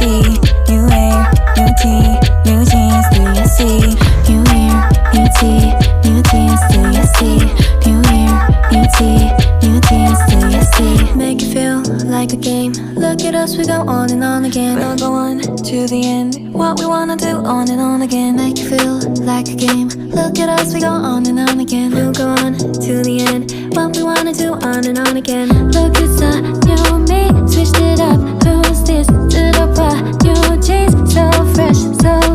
see? New hair, new tee, new jeans, do you see? New hair, new tee, new jeans, do you see? New hair, new tee, new jeans, do you see? Make it feel like a game. Look at us, we go on and on again. We'll go on to the end. What we wanna do on and on again. Make it feel like a game. Look at us, we go on and on again. We'll go on to the end. What we wanna do on and on again. Look, it's a new me, switched it up. Who's this? Did I buy new jeans? So fresh, so